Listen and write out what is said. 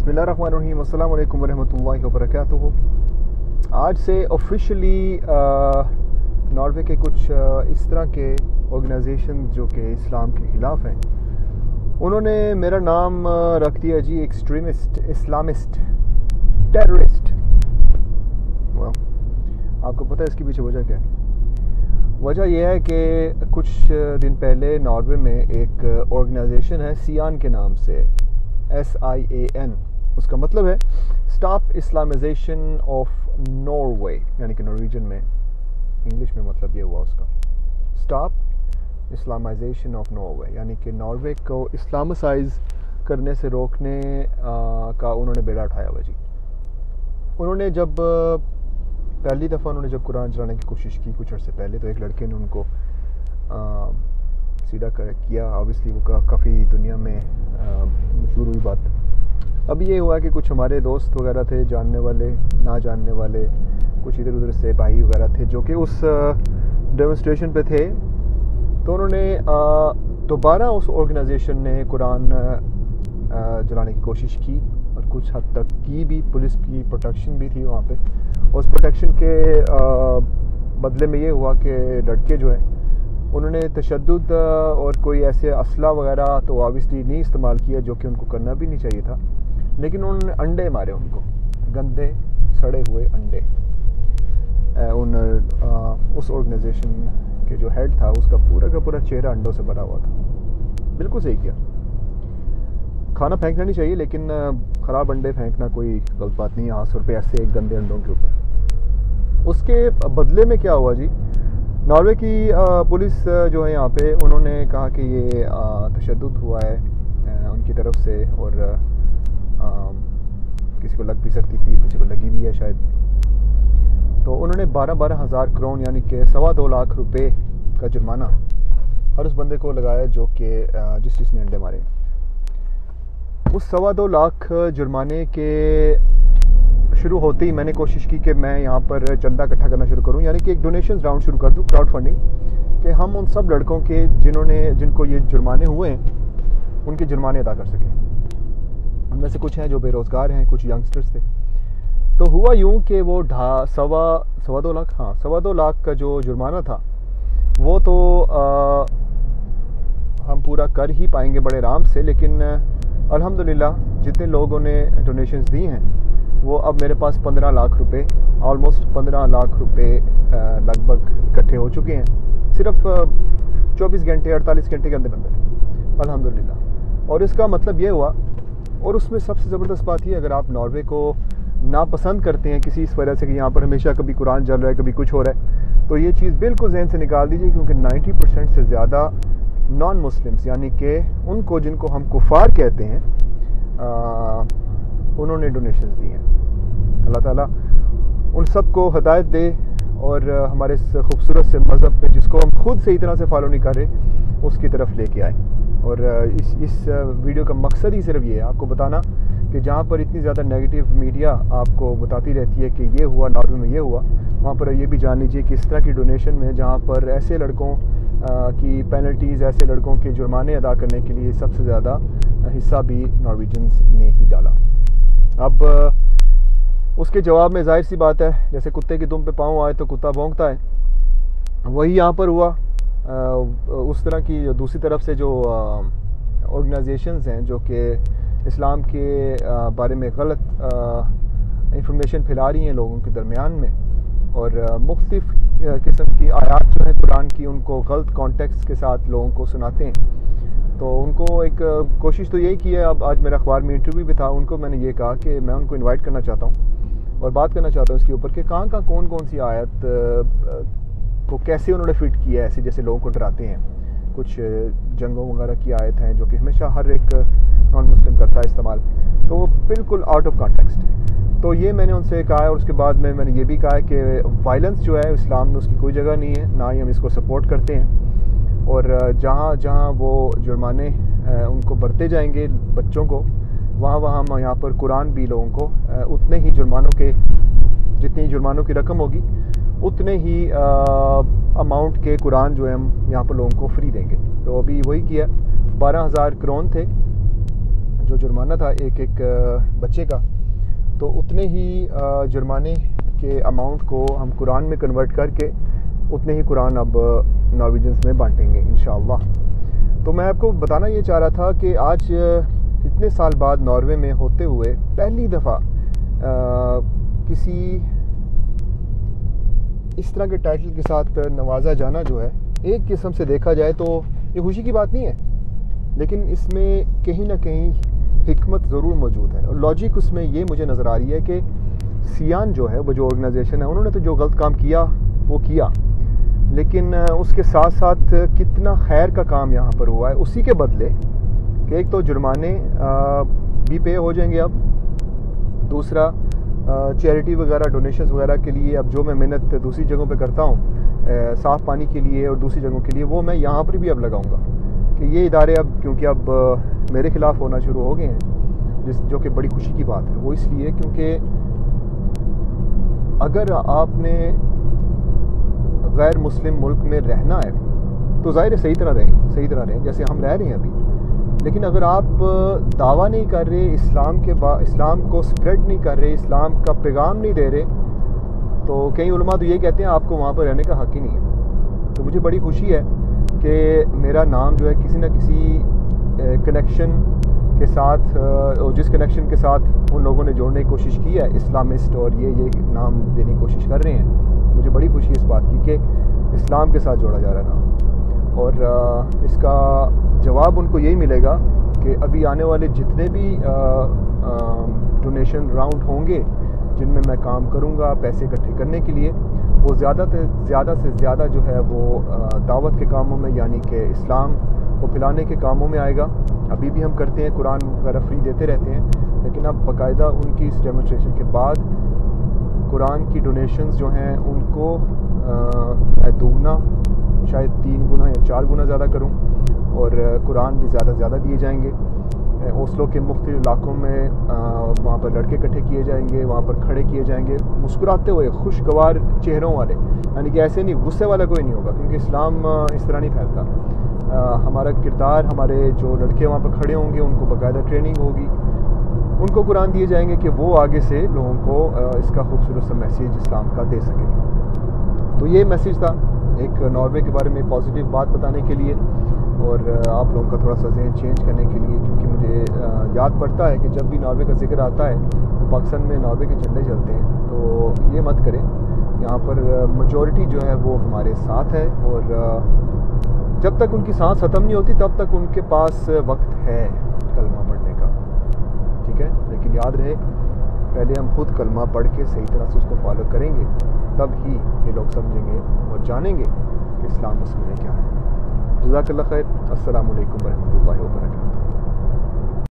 बिस्मिल्लाहिर्रहमानिर्रहीम, अस्सलाम वालेकुम वरहमतुल्लाहि वबरकातुहू। आज से ऑफिशियली नॉर्वे के कुछ इस तरह के ऑर्गेनाइजेशन जो कि इस्लाम के ख़िलाफ़ हैं, उन्होंने मेरा नाम रख दिया जी एक्सट्रीमिस्ट, इस्लामिस्ट, टेररिस्ट। आपको पता है इसके पीछे वजह क्या है? वजह यह है कि कुछ दिन पहले नॉर्वे में एक ऑर्गेनाइजेशन है सियान के नाम से, SIAN, उसका मतलब है स्टॉप इस्लामाइजेशन ऑफ नॉर्वे, यानी कि नॉर्वेजियन में, इंग्लिश में मतलब ये हुआ उसका, स्टॉप इस्लामाइजेशन ऑफ नॉर्वे, यानी कि नॉर्वे को इस्लामाइज करने से रोकने का उन्होंने बेड़ा उठाया हुआ जी। उन्होंने जब पहली दफ़ा उन्होंने जब कुरान चलाने की कोशिश की कुछ अर्से पहले, तो एक लड़के ने उनको सीधा किया। ऑब्वियसली वो काफ़ी दुनिया में मशहूर हुई बात। अब ये हुआ कि कुछ हमारे दोस्त वगैरह थे, जानने वाले ना जानने वाले, कुछ इधर उधर से भाई वगैरह थे जो कि उस डेमोन्स्ट्रेशन पे थे। तो उन्होंने दोबारा उस ऑर्गेनाइजेशन ने कुरान जलाने की कोशिश की और कुछ हद तक की भी। पुलिस की प्रोटेक्शन भी थी वहाँ पे। उस प्रोटेक्शन के बदले में ये हुआ कि लड़के जो है उन्होंने तशद्दुद और कोई ऐसे असला वगैरह तो ऑब्वियसली नहीं इस्तेमाल किया, जो कि उनको करना भी नहीं चाहिए था, लेकिन उन्होंने अंडे मारे, उनको गंदे सड़े हुए अंडे। उस ऑर्गेनाइजेशन के जो हेड था उसका पूरा का पूरा चेहरा अंडों से भरा हुआ था। बिल्कुल सही किया। खाना फेंकना नहीं चाहिए, लेकिन ख़राब अंडे फेंकना कोई गलत बात नहीं है, खास तौर पे ऐसे एक गंदे अंडों के ऊपर। उसके बदले में क्या हुआ जी, नॉर्वे की पुलिस जो है यहाँ पे, उन्होंने कहा कि ये तशद्दुद हुआ है उनकी तरफ से, और किसी को लग भी सकती थी, किसी को लगी भी है शायद। तो उन्होंने 12 हज़ार क्रोन, यानी कि 2.25 लाख रुपए का जुर्माना हर उस बंदे को लगाया जो कि जिसने अंडे मारे। उस 2.25 लाख जुर्माने के शुरू होते ही मैंने कोशिश की कि मैं यहाँ पर चंदा इकट्ठा करना शुरू करूँ, यानी कि एक डोनेशन राउंड शुरू कर दूँ, क्राउड फंडिंग, कि हम उन सब लड़कों के जिनको ये जुर्माने हुए हैं उनके जुर्माने अदा कर सकें। उनमें से कुछ हैं जो बेरोज़गार हैं, कुछ यंगस्टर्स थे। तो हुआ यूँ कि वो 2.25 लाख का जो जुर्माना था वो तो हम पूरा कर ही पाएंगे बड़े आराम से, लेकिन अल्हम्दुलिल्लाह जितने लोगों ने डोनेशंस दी हैं वो अब मेरे पास 15 लाख रुपए, ऑलमोस्ट 15 लाख रुपए लगभग इकट्ठे हो चुके हैं, सिर्फ 24 घंटे 48 घंटे के अंदर अंदर, अल्हम्दुलिल्लाह। और इसका मतलब ये हुआ, और उसमें सबसे ज़बरदस्त बात ये, अगर आप नॉर्वे को नापसंद करते हैं किसी इस वजह से कि यहाँ पर हमेशा कभी कुरान जल रहा है, कभी कुछ हो रहा है, तो ये चीज़ बिल्कुल जहन से निकाल दीजिए, क्योंकि 90% से ज़्यादा नॉन मुस्लिम्स, यानी कि उनको जिनको हम कुफार कहते हैं, उन्होंने डोनेशंस दी हैं। अल्लाह ताला उन सब को हिदायत दे और हमारे इस खूबसूरत से मज़हब पे, जिसको हम खुद सही तरह से फॉलो नहीं कर रहे, उसकी तरफ लेके आए। और इस वीडियो का मकसद ही सिर्फ ये है, आपको बताना कि जहाँ पर इतनी ज़्यादा नेगेटिव मीडिया आपको बताती रहती है कि ये हुआ नॉर्वे में, ये हुआ, वहाँ पर ये भी जान लीजिए कि इस तरह की डोनेशन में, जहाँ पर ऐसे लड़कों की पेनल्टीज़, ऐसे लड़कों के जुर्माने अदा करने के लिए सबसे ज़्यादा हिस्सा भी नॉर्वेजियंस ने ही डाला। अब उसके जवाब में जाहिर सी बात है, जैसे कुत्ते की दुम पे पाँव आए तो कुत्ता भौंकता है, वही यहाँ पर हुआ। उस तरह की दूसरी तरफ से जो ऑर्गेनाइजेशंस हैं जो कि इस्लाम के बारे में गलत इंफॉर्मेशन फैला रही हैं लोगों के दरमियान में, और मुख्तलिफ़ किस्म की आयात जो हैं कुरान की, उनको गलत कॉन्टेक्स्ट के साथ लोगों को सुनाते हैं, तो उनको एक कोशिश तो यही की है। अब आज मेरा अखबार में इंटरव्यू भी था, उनको मैंने ये कहा कि मैं उनको इनवाइट करना चाहता हूँ और बात करना चाहता हूँ इसके ऊपर कि कहाँ कौन सी आयत को कैसे उन्होंने फिट किया है, ऐसे जैसे लोगों को डराते हैं। कुछ जंगों वगैरह की आयत हैं जो कि हमेशा हर एक नॉन मुस्लिम करता है इस्तेमाल, तो वो बिल्कुल आउट ऑफ कॉन्टेक्स्ट है। तो ये मैंने उनसे कहा है, और उसके बाद में मैंने ये भी कहा है कि वायलेंस जो है इस्लाम में, उसकी कोई जगह नहीं है, ना ही हम इसको सपोर्ट करते हैं। और जहाँ वो जुर्माने उनको बढ़ते जाएंगे बच्चों को, वहाँ हम यहाँ पर कुरान भी लोगों को उतने ही जितनी जुर्मानों की रकम होगी, उतने ही अमाउंट के कुरान जो है हम यहाँ पर लोगों को फ्री देंगे। तो अभी वही किया, 12,000 क्रोन थे जो جو جرمانہ تھا ایک بچے کا، تو اتنے ہی جرمانے کے اماؤنٹ کو ہم قرآن میں کنورٹ کر کے اتنے ہی قرآن اب نارویجنز میں بانٹیں گے انشاءاللہ۔ تو میں آپ کو بتانا یہ چاہ رہا تھا کہ آج اتنے سال بعد ناروے میں ہوتے ہوئے پہلی دفعہ کسی اس طرح کے ٹائٹل کے ساتھ نوازا جانا جو ہے، ایک قسم سے دیکھا جائے تو یہ خوشی کی بات نہیں ہے، لیکن اس میں کہیں نہ کہیں حکمت ضرور موجود ہے، اور لاجک اس میں یہ مجھے نظر آ رہی ہے کہ سیان جو ہے وہ جو آرگنائزیشن ہے، انہوں نے تو جو غلط کام کیا وہ کیا، لیکن اس کے ساتھ ساتھ کتنا خیر کا کام یہاں پر ہوا ہے اسی کے بدلے کہ ایک تو جرمانے بھی پے ہو جائیں گے اب، دوسرا چیریٹی وغیرہ ڈونیشنز وغیرہ کے لیے اب جو میں محنت دوسری جگہوں پہ کرتا ہوں صاف پانی کے لیے اور دوسری جگہوں کے لیے، وہ میں یہاں پر بھی اب لگاؤں گا کہ یہ ادارے اب کیونکہ اب میرے خلاف ہونا شروع ہو گئے ہیں، جو کہ بڑی خوشی کی بات ہے۔ وہ اس لیے کیونکہ اگر آپ نے غیر مسلم ملک میں رہنا ہے تو ظاہر ہے صحیح طرح رہیں جیسے ہم رہ رہے ہیں ابھی، لیکن اگر آپ دعویٰ نہیں کر رہے اسلام کو سپریڈ نہیں کر رہے، اسلام کا پیغام نہیں دے رہے، تو کئی علماء تو یہ کہتے ہیں آپ کو وہاں پر رہنے کا حق ہی نہیں ہے۔ تو مجھے بڑی خوشی ہے کہ میرا نام جو ہے کسی نہ کسی کنیکشن کے ساتھ، جس کنیکشن کے ساتھ ان لوگوں نے جوڑنے کی کوشش کی ہے، اسلامسٹ، اور یہ نام دینے کی کوشش کر رہے ہیں، مجھے بڑی خوشی ہے اس بات کی کہ اسلام کے ساتھ جوڑا جا رہا ہے نام، اور اس کا جواب ان کو یہی ملے گا کہ ابھی آنے والے جتنے بھی ڈونیشن راؤنڈ ہوں گے جن میں میں کام کروں گا پیسے اکٹھے کرنے کے لیے، وہ زیادہ سے زیادہ جو ہے وہ دعوت کے کاموں میں، یعنی کہ اسلام کو پھیلانے کے کاموں میں آئے گا۔ ابھی بھی ہم کرتے ہیں، قرآن وغیرہ فری دیتے رہتے ہیں، لیکن اب باقاعدہ ان کی اس ڈیمونسٹریشن کے بعد قرآن کی ڈونیشنز جو ہیں ان کو دوگنا، شاید 3 گنا یا 4 گنا زیادہ کروں، اور قرآن بھی زیادہ دیے جائیں گے۔ اوسلو کے مختلف علاقوں میں وہاں پر لڑکے اکٹھے کیے جائیں گے، وہاں پر کھڑے کیے جائیں گے مسکراتے ہوئے، خوشگوار چہروں والے، یعنی کہ ایسے نہیں، غصے والا کوئی نہیں ہوگا، کیونکہ اسلام اس طرح نہیں پھیلتا۔ ہمارا کردار، ہمارے جو لڑکے وہاں پر کھڑے ہوں گے ان کو باقاعدہ ٹریننگ ہوگی، ان کو قرآن دیے جائیں گے کہ وہ آگے سے لوگوں کو اس کا خوبصورت سا میسیج اسلام کا دے سکیں۔ تو یہ میسیج تھا ایک ناروے کے بارے میں پازیٹیو بات بتانے کے لیے، اور آپ لوگوں کا تھوڑا سا ذہن چینج کرنے کے لیے، کیونکہ مجھے یاد پڑتا ہے کہ جب بھی ناروے کا ذکر آتا ہے تو پاکستان میں ناروے کے جھنڈے چلتے ہیں، تو یہ مت کریں، یہاں پر میجورٹی جو ہے وہ ہمارے ساتھ ہے، اور جب تک ان کی سانس ختم نہیں ہوتی تب تک ان کے پاس وقت ہے کلمہ پڑھنے کا، ٹھیک ہے، لیکن یاد رہے پہلے ہم خود کلمہ پڑھ کے صحیح طرح سے اس کو فالو کریں گے، تب ہی یہ لوگ سمجھیں گے اور جانیں گے کہ اسلام مسلم کیا ہے۔ جزاک اللہ خیر، السلام علیکم ورحمۃ اللہ وبرکاتہ۔